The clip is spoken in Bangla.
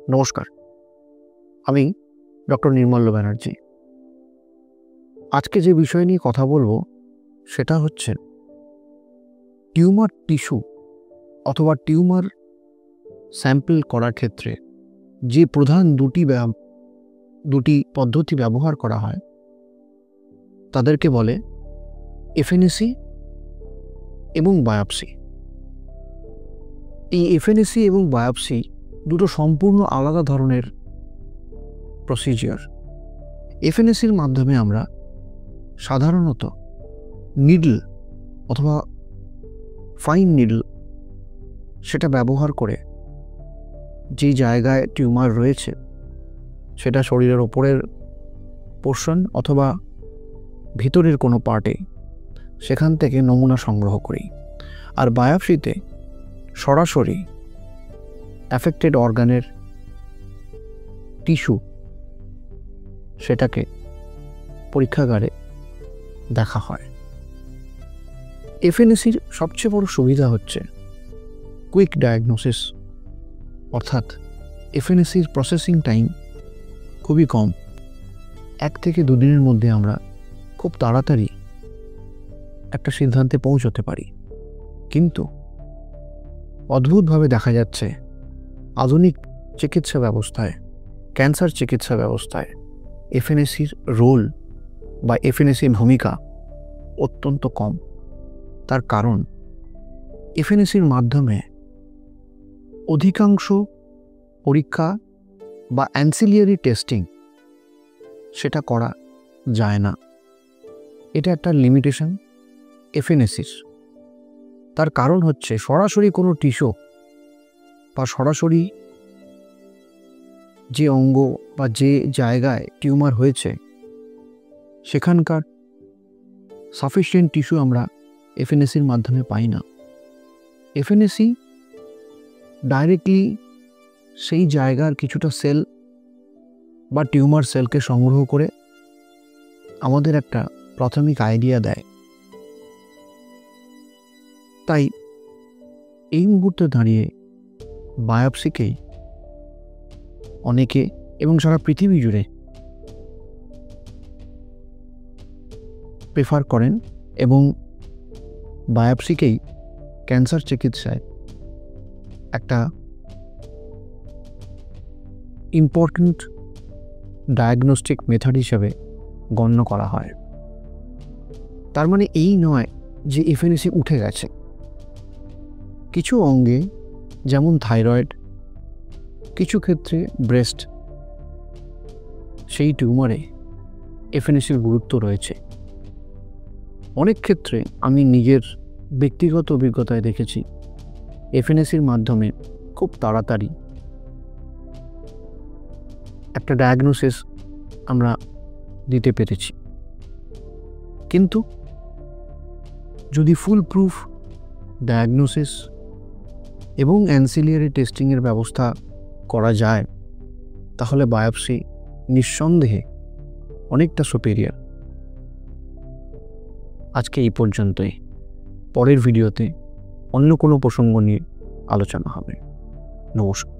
নমস্কার, আমি ডক্টর নির্মল্য ব্যানার্জি। আজকে যে বিষয় নিয়ে কথা বলবো সেটা হচ্ছে টিউমার টিস্যু অথবা টিউমার স্যাম্পল করার ক্ষেত্রে যে প্রধান দুটি পদ্ধতি ব্যবহার করা হয় তাদেরকে বলে এফএনএসি এবং বায়োপসি। এই এফএনএসি এবং বায়োপসি দুটো সম্পূর্ণ আলাদা ধরনের প্রসিজিওর। এফএনএসির মাধ্যমে আমরা সাধারণত নিডল অথবা ফাইন নিডল সেটা ব্যবহার করে যেই জায়গায় টিউমার রয়েছে সেটা শরীরের ওপরের পোর্শন অথবা ভিতরের কোনো পার্টে সেখান থেকে নমুনা সংগ্রহ করি। আর বায়োপসিতে সরাসরি অ্যাফেক্টেড অর্গানের টিস্যু সেটাকে পরীক্ষাগারে দেখা হয়। এফএনএসির সবচেয়ে বড় সুবিধা হচ্ছে কুইক ডায়াগনোসিস, অর্থাৎ এফএনএসির প্রসেসিং টাইম খুবই কম। 1 থেকে 2 দিনের মধ্যে আমরা খুব তাড়াতাড়ি একটা সিদ্ধান্তে পৌঁছতে পারি। কিন্তু অদ্ভুতভাবে দেখা যাচ্ছে আধুনিক চিকিৎসা ব্যবস্থায়, ক্যান্সার চিকিৎসা ব্যবস্থায় এফএনএসির রোল বা এফএনএসির ভূমিকা অত্যন্ত কম। তার কারণ এফএনএসির মাধ্যমে অধিকাংশ পরীক্ষা বা অ্যান্সিলিয়ারি টেস্টিং সেটা করা যায় না। এটা একটা লিমিটেশন এফএনএসির। তার কারণ হচ্ছে সরাসরি কোনো টিস্যু বা সরাসরি যে অঙ্গ বা যে জায়গায় টিউমার হয়েছে সেখানকার সাফিসিয়েন্ট টিস্যু আমরা এফএনএসির মাধ্যমে পাই না। এফএনএসি ডাইরেক্টলি সেই জায়গার কিছুটা সেল বা টিউমার সেলকে সংগ্রহ করে আমাদের একটা প্রাথমিক আইডিয়া দেয়। তাই এই মুহূর্তে দাঁড়িয়ে বায়োপসিকেই অনেকে এবং সারা পৃথিবী জুড়ে প্রেফার করেন এবং বায়োপসিকেই ক্যান্সার চিকিৎসায় একটা ইম্পর্ট্যান্ট ডায়াগনস্টিক মেথড হিসেবে গণ্য করা হয়। তার মানে এই নয় যে এফএনএসি উঠে গেছে। কিছু অঙ্গে যেমন থাইরয়েড, কিছু ক্ষেত্রে ব্রেস্ট, সেই টিউমারে এফএনএসির গুরুত্ব রয়েছে। অনেক ক্ষেত্রে আমি নিজের ব্যক্তিগত অভিজ্ঞতায় দেখেছি এফএনএসির মাধ্যমে খুব তাড়াতাড়ি একটা ডায়াগনোসিস আমরা দিতে পেরেছি। কিন্তু যদি ফুল প্রুফ ডায়াগনোসিস এবং অ্যান্সিলিয়ারি টেস্টিংয়ের ব্যবস্থা করা যায় তাহলে বায়োপসি নিঃসন্দেহে অনেকটা সুপেরিয়র। আজকে এই পর্যন্তই। পরের ভিডিওতে অন্য কোনো প্রসঙ্গ নিয়ে আলোচনা হবে। নমস্কার।